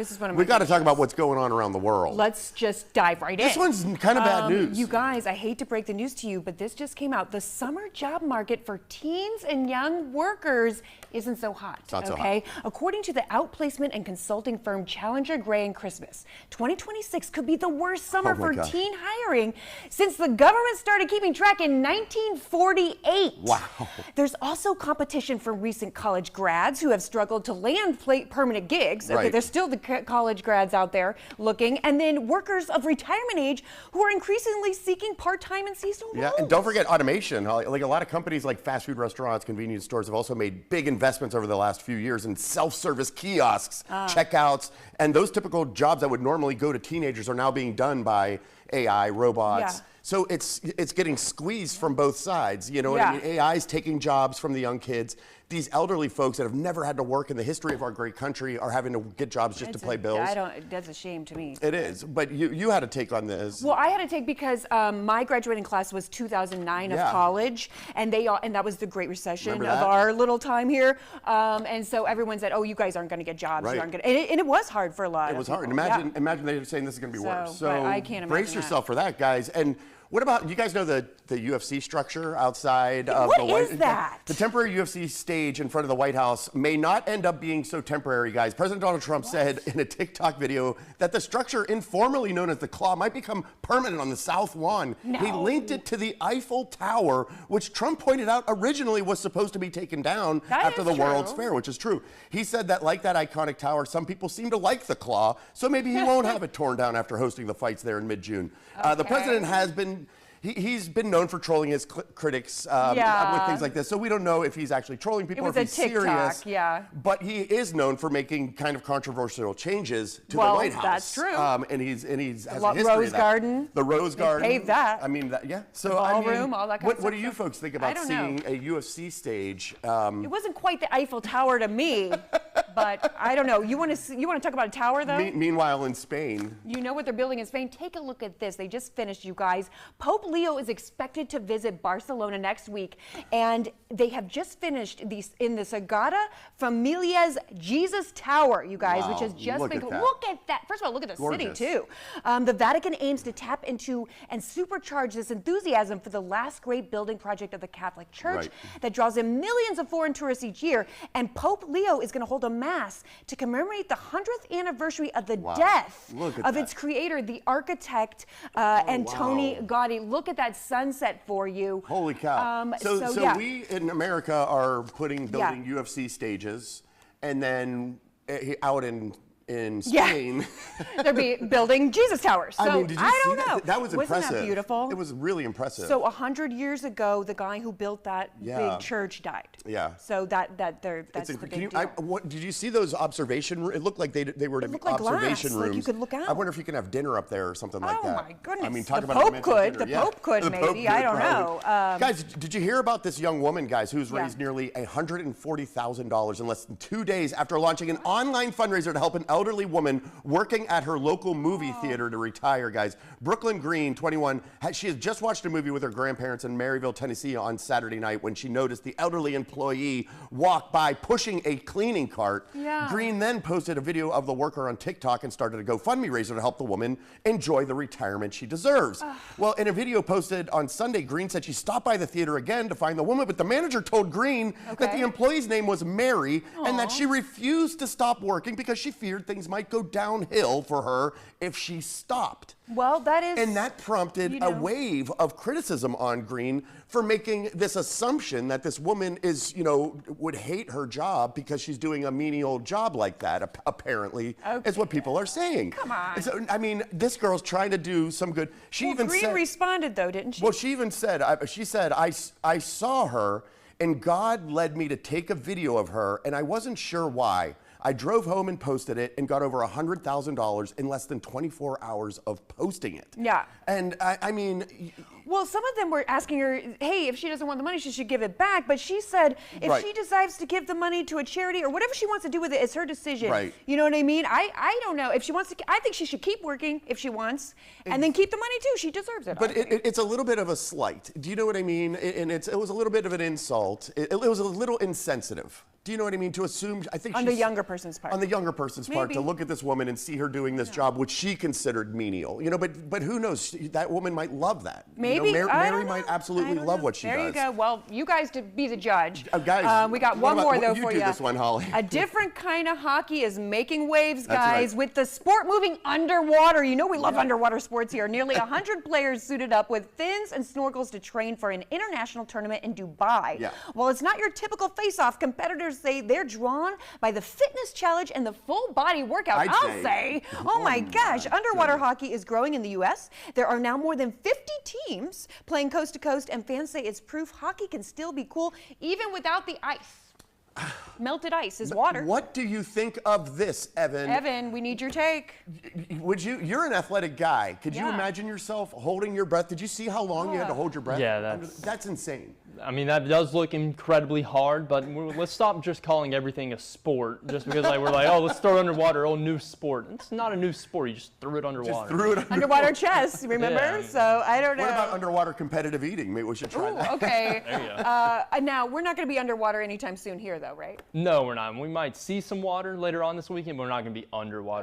This is one of my We got to talk about what's going on around the world. Let's just dive right in. This one's kind of bad news. You guys, I hate to break the news to you, but this just came out. The summer job market for teens and young workers isn't so hot. It's not so okay? hot. According to the outplacement and consulting firm Challenger Gray and Christmas, 2026 could be the worst summer for teen hiring since the government started keeping track in 1948. Wow. There's also competition from recent college grads who have struggled to land permanent gigs. Okay, Right. there's still the college grads out there looking, and then workers of retirement age who are increasingly seeking part-time and seasonal roles. Yeah, and don't forget automation. Like a lot of companies like fast food restaurants, convenience stores have also made big investments over the last few years in self-service kiosks, checkouts, and those typical jobs that would normally go to teenagers are now being done by AI, robots. Yeah. So it's getting squeezed from both sides. You know what I mean? AI is taking jobs from the young kids. These elderly folks that have never had to work in the history of our great country are having to get jobs just to pay bills. That's a shame to me. It is, but you had a take on this. Well, I had to take because my graduating class was 2009 of college, and that was the Great Recession of our little time here. And so everyone said, "Oh, you guys aren't going to get jobs. Right. You aren't going." And it was hard for a lot. It was hard. Imagine they were saying this is going to be worse. So I can't imagine brace yourself for that, guys. And what about, you guys know the UFC structure outside of the White House? What is that? The temporary UFC stage in front of the White House may not end up being so temporary, guys. President Donald Trump said in a TikTok video that the structure informally known as the Claw might become permanent on the South Lawn. No. He linked it to the Eiffel Tower, which Trump pointed out originally was supposed to be taken down after the World's Fair, which is true. He said that like that iconic tower, some people seem to like the Claw, so maybe he won't have it torn down after hosting the fights there in mid-June. The president has been He's been known for trolling his critics with things like this, so we don't know if he's actually trolling people or if he's serious. But he is known for making kind of controversial changes to the White House. That's true. And he's has a history Rose of that. Garden. The Rose Garden. Paved that. I mean, yeah. So the ballroom, all that kind of stuff. What do you folks think about seeing a UFC stage? It wasn't quite the Eiffel Tower to me. But I don't know. You want to talk about a tower, though? Meanwhile, in Spain. You know what they're building in Spain? Take a look at this. They just finished, you guys. Pope Leo is expected to visit Barcelona next week, and they have just finished in the Sagrada Familia's Jesus Tower, you guys, which has just been. Look at that. First of all, look at the city, too. The Vatican aims to tap into and supercharge this enthusiasm for the last great building project of the Catholic Church that draws in millions of foreign tourists each year. And Pope Leo is going to hold a Mass to commemorate the 100th anniversary of the death of its creator, the architect Antoni Gaudi. Look at that sunset for you. Holy cow. So we in America are building UFC stages, and then out in Spain. They're building Jesus Towers. So I mean, did you see don't know. That was impressive. Wasn't that beautiful? It was really impressive. So 100 years ago, the guy who built that big church died. Yeah. So that's the big deal. Did you see those observation rooms? It looked like they were observation rooms. Like you could look out. I wonder if you can have dinner up there or something like that. Oh my goodness. I mean, talk the about Pope could. The Pope could maybe. I don't know. Guys, did you hear about this young woman, guys, who's raised nearly $140,000 in less than 2 days after launching an online fundraiser to help an elderly woman working at her local movie theater to retire, guys. Brooklyn Green, 21, she has just watched a movie with her grandparents in Maryville, Tennessee on Saturday night when she noticed the elderly employee walk by pushing a cleaning cart. Green then posted a video of the worker on TikTok and started a GoFundMe raiser to help the woman enjoy the retirement she deserves. Well, in a video posted on Sunday, Green said she stopped by the theater again to find the woman, but the manager told Green that the employee's name was Mary and that she refused to stop working because she feared things might go downhill for her if she stopped. Well, that is... And that prompted a wave of criticism on Green for making this assumption that this woman is, would hate her job because she's doing a menial job like that, apparently, is what people are saying. Come on. So, I mean, this girl's trying to do some good. Green responded, though, didn't she? Well, she even said, I saw her, and God led me to take a video of her, and I wasn't sure why. I drove home and posted it and got over $100,000 in less than 24 hours of posting it. Yeah. And I mean... Well, some of them were asking her, hey, if she doesn't want the money, she should give it back. But she said if she decides to give the money to a charity or whatever she wants to do with it, it's her decision. Right. You know what I mean? I don't know. If she wants to, I think she should keep working if she wants, and then keep the money too. She deserves it. But it's a little bit of a slight. Do you know what I mean? And it was a little bit of an insult. It was a little insensitive. Do you know what I mean? To assume, I think on the younger person's part. On the younger person's part, to look at this woman and see her doing this job, which she considered menial. You know, but who knows? That woman might love that. Maybe. You know, Mary might absolutely love what she does. There you go. Well, you guys to be the judge. Guys, we got one more though for you. You do this one, Holly. A different kind of hockey is making waves, guys, with the sport moving underwater. You know we love underwater sports here. Nearly 100 players suited up with fins and snorkels to train for an international tournament in Dubai. Yeah. While it's not your typical face-off, competitors say they're drawn by the fitness challenge and the full body workout. I'll say. Oh my gosh, underwater hockey is growing in the U.S. There are now more than 50 teams playing coast to coast, and fans say it's proof hockey can still be cool even without the ice. Melted ice is water. What do you think of this, Evan? Evan, we need your take. Would you? You're an athletic guy. Could you imagine yourself holding your breath? Did you see how long you had to hold your breath? Yeah, that's insane. I mean, that does look incredibly hard, but let's stop just calling everything a sport just because we're like, oh, let's throw it underwater, oh, new sport. It's not a new sport. You just threw it underwater. Just threw it underwater chess, remember? Yeah. So I don't know. What about underwater competitive eating? Maybe we should try that. Okay. There you go. Now, we're not going to be underwater anytime soon here, though, right? No, we're not. We might see some water later on this weekend, but we're not going to be underwater.